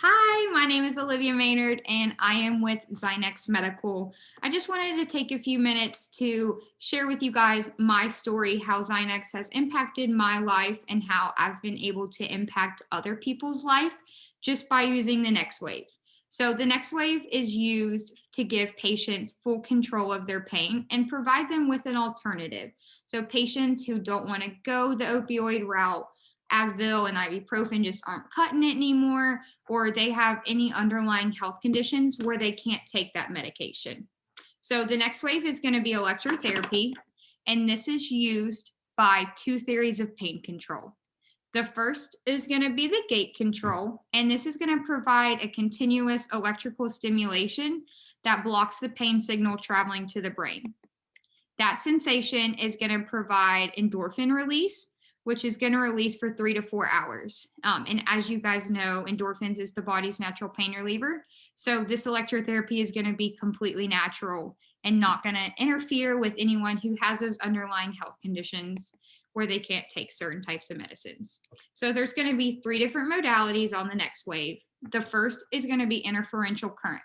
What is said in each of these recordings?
Hi, my name is Olivia Maynard and I am with Zynex Medical. I just wanted to take a few minutes to share with you guys my story, how Zynex has impacted my life and how I've been able to impact other people's life just by using the NexWave. So the NexWave is used to give patients full control of their pain and provide them with an alternative. So patients who don't want to go the opioid route, Advil and ibuprofen just aren't cutting it anymore, or they have any underlying health conditions where they can't take that medication. So the next wave is going to be electrotherapy, and this is used by two theories of pain control. The first is going to be the gate control, and this is going to provide a continuous electrical stimulation that blocks the pain signal traveling to the brain. That sensation is going to provide endorphin release, which is going to release for 3 to 4 hours. And as you guys know, endorphins is the body's natural pain reliever. So this electrotherapy is going to be completely natural and not going to interfere with anyone who has those underlying health conditions where they can't take certain types of medicines. So there's going to be 3 different modalities on the next wave. The first is going to be interferential current.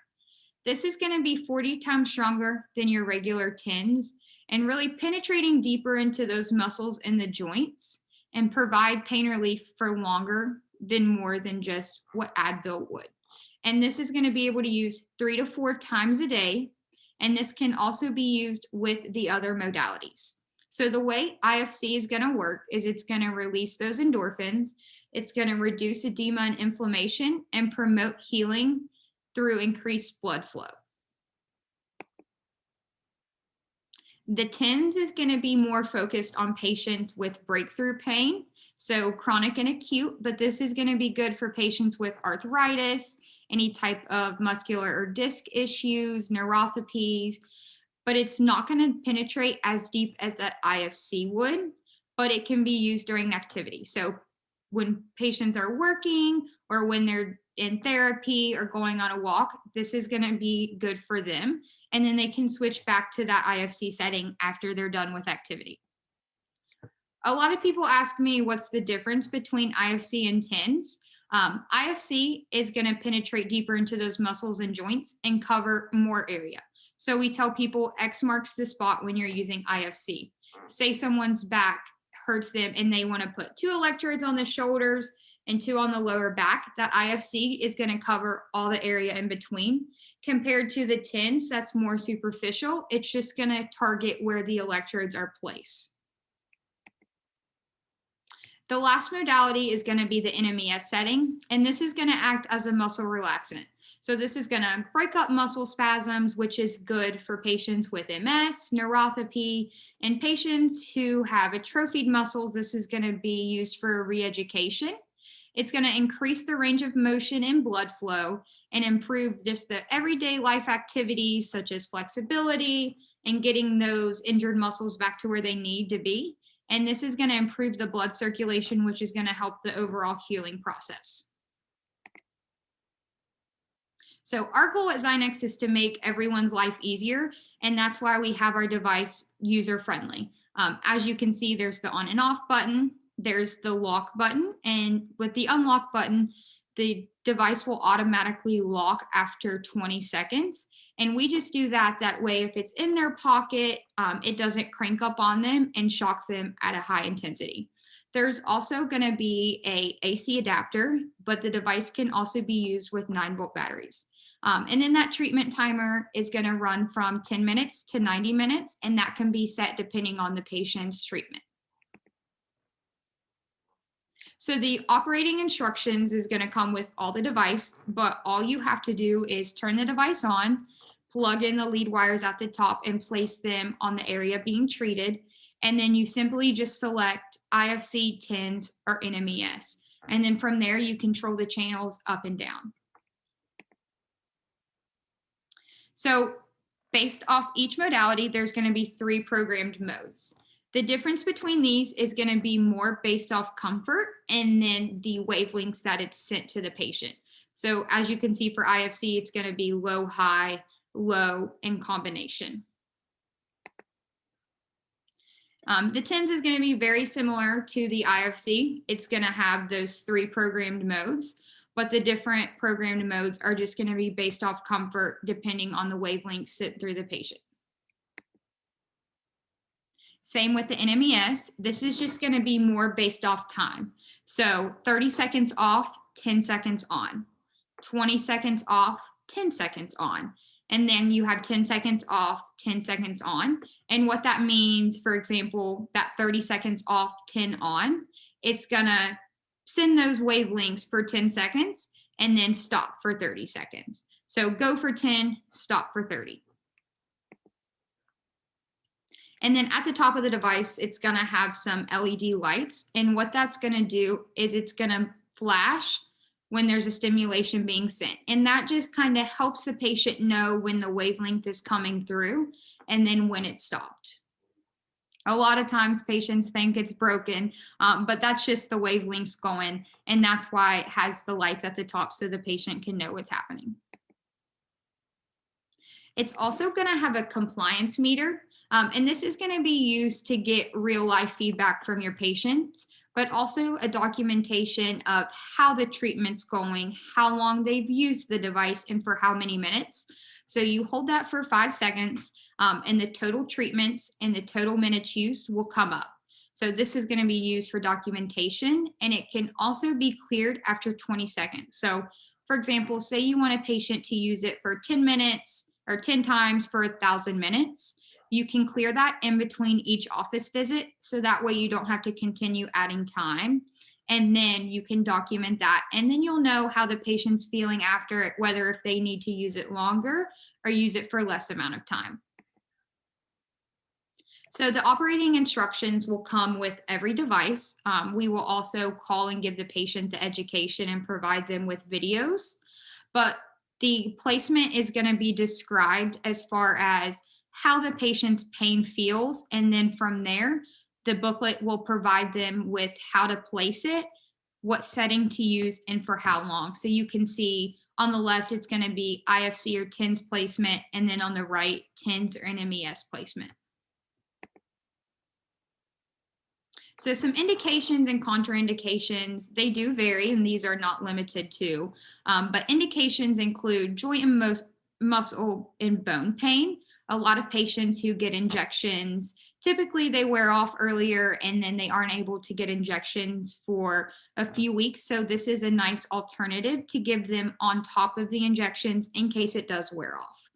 This is going to be 40 times stronger than your regular TENS and really penetrating deeper into those muscles in the joints and provide pain relief for longer than more than just what Advil would. And this is going to be able to use 3 to 4 times a day. And this can also be used with the other modalities. So the way IFC is going to work is it's going to release those endorphins. It's going to reduce edema and inflammation and promote healing through increased blood flow. The TENS is going to be more focused on patients with breakthrough pain, so chronic and acute, but this is going to be good for patients with arthritis, any type of muscular or disc issues, neuropathies, but it's not going to penetrate as deep as that IFC would, but it can be used during activity. So when patients are working or when they're in therapy or going on a walk, this is going to be good for them. And then they can switch back to that IFC setting after they're done with activity. A lot of people ask me what's the difference between IFC and TENS. IFC is going to penetrate deeper into those muscles and joints and cover more area. So we tell people X marks the spot when you're using IFC. Say someone's back hurts them and they want to put 2 electrodes on the shoulders and 2 on the lower back. That IFC is going to cover all the area in between. Compared to the TENS, that's more superficial. It's just going to target where the electrodes are placed. The last modality is going to be the NMES setting, and this is going to act as a muscle relaxant. So this is going to break up muscle spasms, which is good for patients with MS, neuropathy, and patients who have atrophied muscles. This is going to be used for re-education. It's going to increase the range of motion and blood flow and improve just the everyday life activities such as flexibility and getting those injured muscles back to where they need to be. And this is going to improve the blood circulation, which is going to help the overall healing process. So our goal at Zynex is to make everyone's life easier, and that's why we have our device user-friendly. As you can see, there's the on and off button, there's the lock button, and with the unlock button, the device will automatically lock after 20 seconds. And we just do that way if it's in their pocket, it doesn't crank up on them and shock them at a high intensity. There's also going to be a AC adapter, but the device can also be used with 9-volt batteries. And then that treatment timer is going to run from 10 minutes to 90 minutes, and that can be set depending on the patient's treatment. So the operating instructions is going to come with all the device, but all you have to do is turn the device on, plug in the lead wires at the top and place them on the area being treated. And then you simply just select IFC, TENS, or NMES. And then from there, you control the channels up and down. So based off each modality, there's going to be 3 programmed modes. The difference between these is going to be more based off comfort and then the wavelengths that it's sent to the patient. So as you can see for IFC, it's going to be low, high, low, and combination. The TENS is going to be very similar to the IFC. It's going to have those 3 programmed modes, but the different programmed modes are just going to be based off comfort depending on the wavelength sent through the patient. Same with the NMES. This is just going to be more based off time. So 30 seconds off, 10 seconds on, 20 seconds off, 10 seconds on. And then you have 10 seconds off, 10 seconds on. And what that means, for example, that 30 seconds off, 10 on, it's going to send those wavelengths for 10 seconds and then stop for 30 seconds. So go for 10, stop for 30. And then at the top of the device, it's going to have some LED lights. And what that's going to do is it's going to flash when there's a stimulation being sent. And that just kind of helps the patient know when the wavelength is coming through and then when it stopped. A lot of times patients think it's broken, but that's just the wavelengths going. And that's why it has the lights at the top so the patient can know what's happening. It's also going to have a compliance meter. And this is going to be used to get real life feedback from your patients, but also a documentation of how the treatment's going, how long they've used the device, and for how many minutes. So you hold that for 5 seconds, and the total treatments and the total minutes used will come up. So this is going to be used for documentation, and it can also be cleared after 20 seconds. So for example, say you want a patient to use it for 10 minutes or 10 times for 1,000 minutes. You can clear that in between each office visit, so that way you don't have to continue adding time. And then you can document that, and then you'll know how the patient's feeling after it, whether if they need to use it longer or use it for less amount of time. So the operating instructions will come with every device. We will also call and give the patient the education and provide them with videos. But the placement is going to be described as far as how the patient's pain feels. And then from there, the booklet will provide them with how to place it, what setting to use, and for how long. So you can see on the left, it's going to be IFC or TENS placement. And then on the right, TENS or NMES placement. So some indications and contraindications, they do vary, and these are not limited to, but indications include joint and muscle and bone pain. A lot of patients who get injections, typically they wear off earlier and then they aren't able to get injections for a few weeks. So this is a nice alternative to give them on top of the injections in case it does wear off.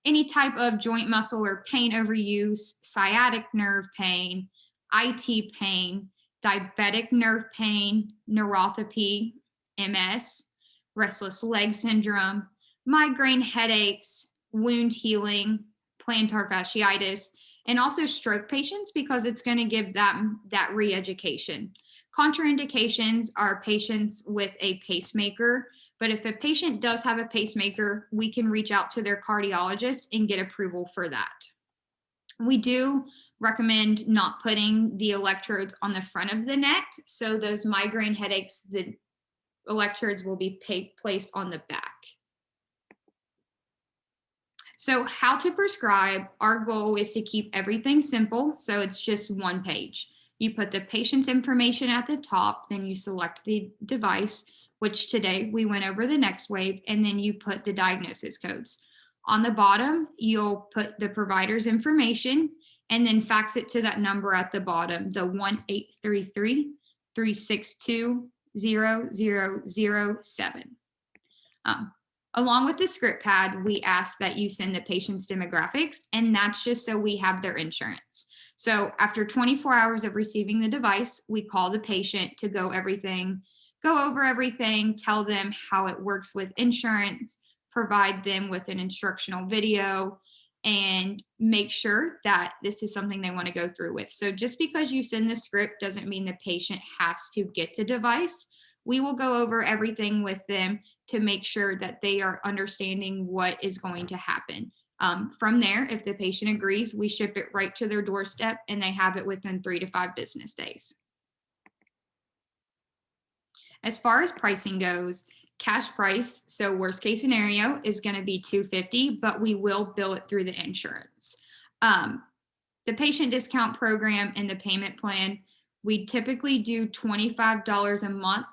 Any type of joint muscle or pain overuse, sciatic nerve pain, IT pain, diabetic nerve pain, neuropathy, MS, restless leg syndrome, migraine headaches, wound healing, plantar fasciitis, and also stroke patients, because it's going to give them that re-education. Contraindications are patients with a pacemaker, but if a patient does have a pacemaker, we can reach out to their cardiologist and get approval for that. We do recommend not putting the electrodes on the front of the neck. So those migraine headaches, the electrodes will be placed on the back. So how to prescribe, our goal is to keep everything simple. So it's just one page. You put the patient's information at the top, then you select the device, which today we went over the NexWave, and then you put the diagnosis codes. On the bottom, you'll put the provider's information and then fax it to that number at the bottom, the 1-833-362-0007. Along with the script pad, we ask that you send the patient's demographics, and that's just so we have their insurance. So after 24 hours of receiving the device, we call the patient to go over everything, tell them how it works with insurance, provide them with an instructional video, and make sure that this is something they want to go through with. So just because you send the script doesn't mean the patient has to get the device. We will go over everything with them to make sure that they are understanding what is going to happen. From there, if the patient agrees, we ship it right to their doorstep and they have it within 3 to 5 business days. As far as pricing goes, cash price, so worst case scenario, is going to be $250, but we will bill it through the insurance. The patient discount program and the payment plan, we typically do $25 a month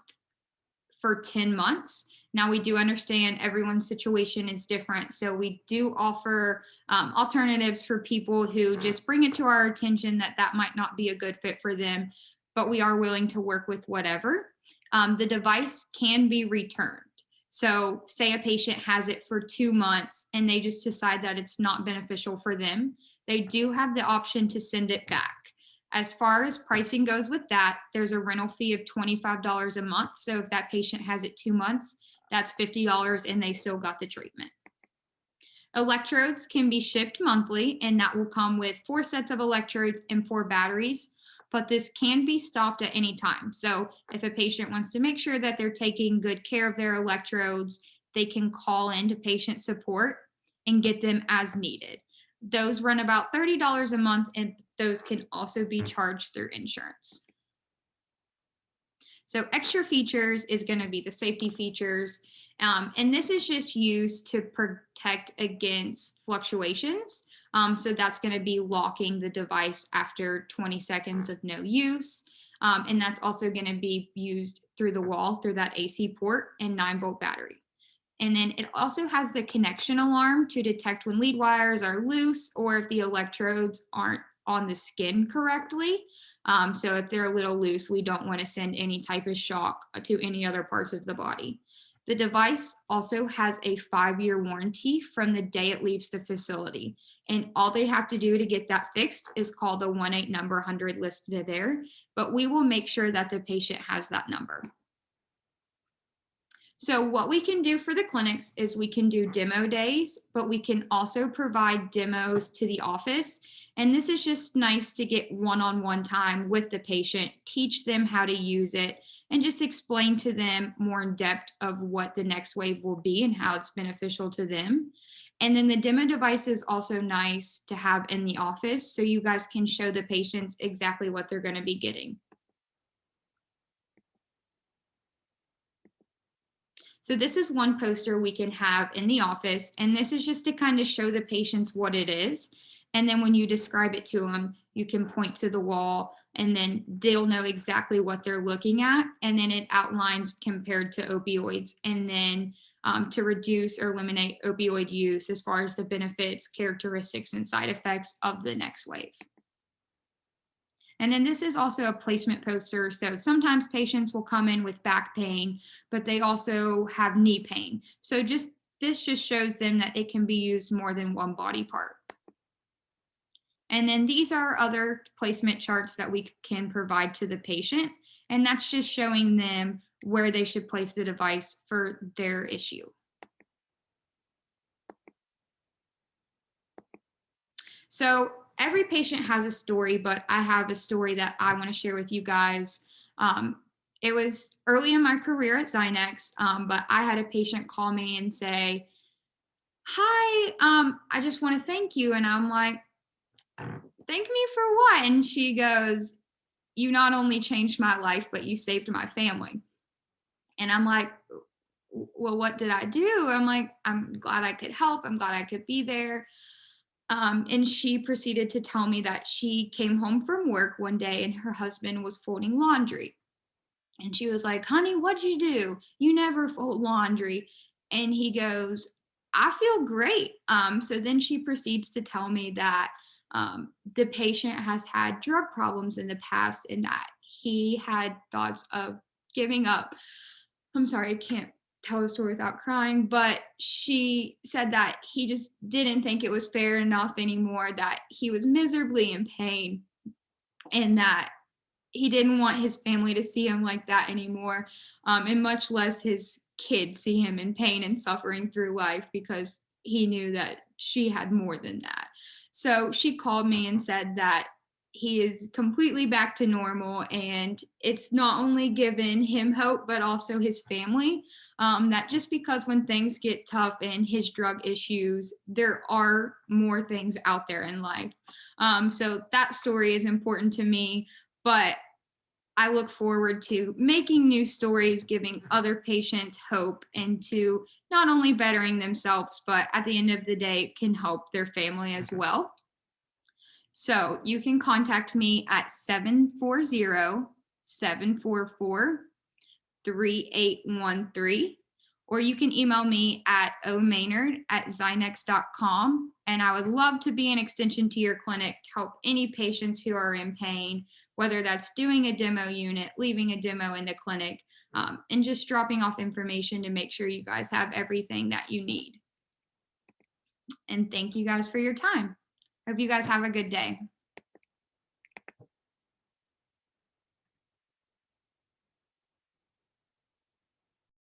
for 10 months. Now, we do understand everyone's situation is different, so we do offer alternatives for people who just bring it to our attention that that might not be a good fit for them, but we are willing to work with whatever. The device can be returned. So, say a patient has it for 2 months and they just decide that it's not beneficial for them, they do have the option to send it back. As far as pricing goes with that, there's a rental fee of $25 a month. So, if that patient has it 2 months, that's $50 and they still got the treatment. Electrodes can be shipped monthly, and that will come with 4 sets of electrodes and 4 batteries, but this can be stopped at any time. So if a patient wants to make sure that they're taking good care of their electrodes, they can call into patient support and get them as needed. Those run about $30 a month, and those can also be charged through insurance. So extra features is going to be the safety features. And this is just used to protect against fluctuations. So that's going to be locking the device after 20 seconds of no use. And that's also going to be used through the wall through that AC port and 9-volt battery. And then it also has the connection alarm to detect when lead wires are loose or if the electrodes aren't on the skin correctly. So if they're a little loose, we don't want to send any type of shock to any other parts of the body. The device also has a 5-year warranty from the day it leaves the facility. And all they have to do to get that fixed is call the 1-800 number 100 listed there, but we will make sure that the patient has that number. So what we can do for the clinics is we can do demo days, but we can also provide demos to the office. And this is just nice to get one-on-one time with the patient, teach them how to use it, and just explain to them more in depth of what the NexWave will be and how it's beneficial to them. And then the demo device is also nice to have in the office so you guys can show the patients exactly what they're going to be getting. So this is one poster we can have in the office, and this is just to kind of show the patients what it is. And then when you describe it to them, you can point to the wall and then they'll know exactly what they're looking at. And then it outlines compared to opioids, and then to reduce or eliminate opioid use as far as the benefits, characteristics, and side effects of the NexWave. And then this is also a placement poster. So sometimes patients will come in with back pain, but they also have knee pain. So this just shows them that it can be used more than one body part. And then these are other placement charts that we can provide to the patient. And that's just showing them where they should place the device for their issue. So every patient has a story, but I have a story that I want to share with you guys. It was early in my career at Zynex, but I had a patient call me and say, "Hi, I just want to thank you." And I'm like, "Thank me for what?" And she goes, "You not only changed my life, but you saved my family." And I'm like, "Well, what did I do?" I'm like, "I'm glad I could help. I'm glad I could be there." And she proceeded to tell me that she came home from work one day and her husband was folding laundry. And she was like, "Honey, what'd you do? You never fold laundry." And he goes, "I feel great." So then she proceeds to tell me that the patient has had drug problems in the past and that he had thoughts of giving up. I'm sorry, I can't tell the story without crying, but she said that he just didn't think it was fair enough anymore, that he was miserably in pain, and that he didn't want his family to see him like that anymore, and much less his kids see him in pain and suffering through life, because he knew that she had more than that. So she called me and said that he is completely back to normal, and it's not only given him hope but also his family, that just because when things get tough and his drug issues, there are more things out there in life. So that story is important to me, but I look forward to making new stories, giving other patients hope, and to not only bettering themselves, but at the end of the day can help their family as well. So you can contact me at 740-744-3686. 3813. Or you can email me at omaynard@zynex.com. And I would love to be an extension to your clinic to help any patients who are in pain, whether that's doing a demo unit, leaving a demo in the clinic, and just dropping off information to make sure you guys have everything that you need. And thank you guys for your time. Hope you guys have a good day.